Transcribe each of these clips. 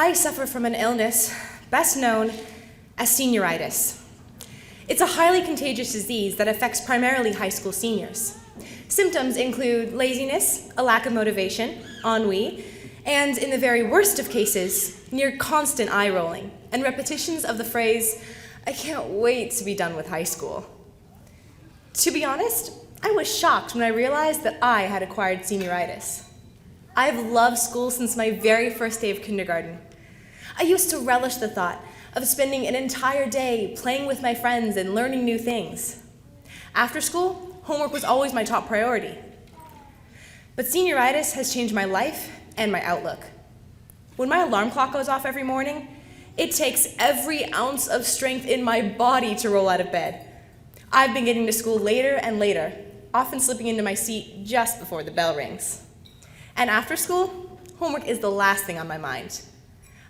I suffer from an illness best known as senioritis. It's a highly contagious disease that affects primarily high school seniors. Symptoms include laziness, a lack of motivation, ennui, and in the very worst of cases, near constant eye rolling and repetitions of the phrase, "I can't wait to be done with high school." To be honest, I was shocked when I realized that I had acquired senioritis. I've loved school since my very first day of kindergarten. I used to relish the thought of spending an entire day playing with my friends and learning new things. After school, homework was always my top priority. But senioritis has changed my life and my outlook. When my alarm clock goes off every morning, it takes every ounce of strength in my body to roll out of bed. I've been getting to school later and later, often slipping into my seat just before the bell rings. And after school, homework is the last thing on my mind.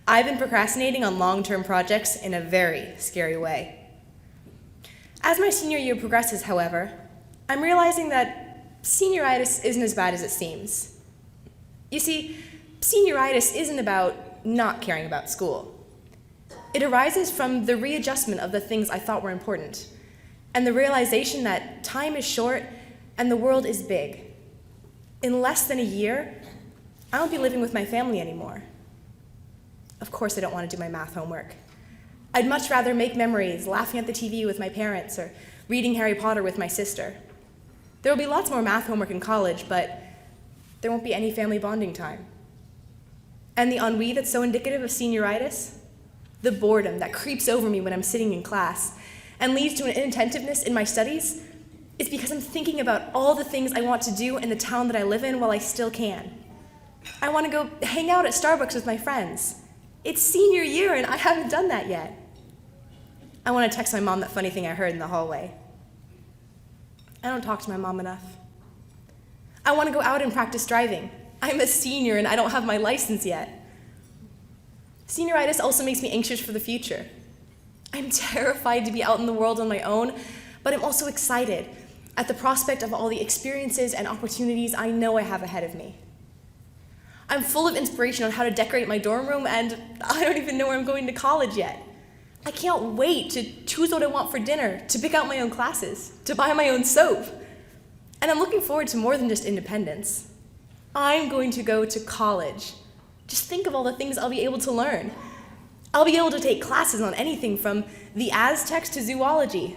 I've been procrastinating on long-term projects in a very scary way. As my senior year progresses, however, I'm realizing that senioritis isn't as bad as it seems. You see, senioritis isn't about not caring about school. It arises from the readjustment of the things I thought were important, and the realization that time is short and the world is big. In less than a year, I won't be living with my family anymore. Of course I don't want to do my math homework. I'd much rather make memories laughing at the TV with my parents or reading Harry Potter with my sister. There will be lots more math homework in college, but there won't be any family bonding time. And the ennui that's so indicative of senioritis, the boredom that creeps over me when I'm sitting in class and leads to an inattentiveness in my studies, is because I'm thinking about all the things I want to do in the town that I live in while I still can. I want to go hang out at Starbucks with my friends. It's senior year and I haven't done that yet. I want to text my mom that funny thing I heard in the hallway. I don't talk to my mom enough. I want to go out and practice driving. I'm a senior and I don't have my license yet. Senioritis also makes me anxious for the future. I'm terrified to be out in the world on my own, but I'm also excited at the prospect of all the experiences and opportunities I know I have ahead of me. I'm full of inspiration on how to decorate my dorm room, and I don't even know where I'm going to college yet. I can't wait to choose what I want for dinner, to pick out my own classes, to buy my own soap. And I'm looking forward to more than just independence. I'm going to go to college. Just think of all the things I'll be able to learn. I'll be able to take classes on anything from the Aztecs to zoology.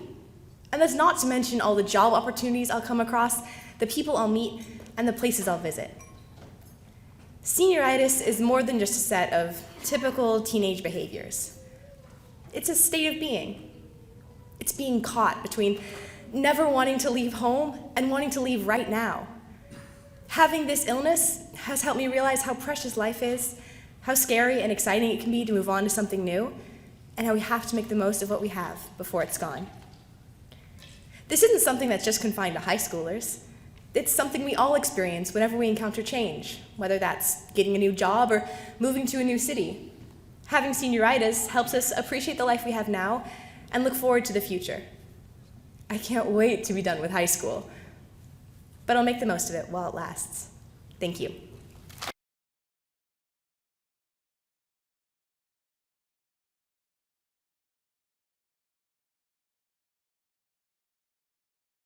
And that's not to mention all the job opportunities I'll come across, the people I'll meet, and the places I'll visit. Senioritis is more than just a set of typical teenage behaviors. It's a state of being. It's being caught between never wanting to leave home and wanting to leave right now. Having this illness has helped me realize how precious life is, how scary and exciting it can be to move on to something new, and how we have to make the most of what we have before it's gone. This isn't something that's just confined to high schoolers. It's something we all experience whenever we encounter change, whether that's getting a new job or moving to a new city. Having senioritis helps us appreciate the life we have now and look forward to the future. I can't wait to be done with high school, but I'll make the most of it while it lasts. Thank you.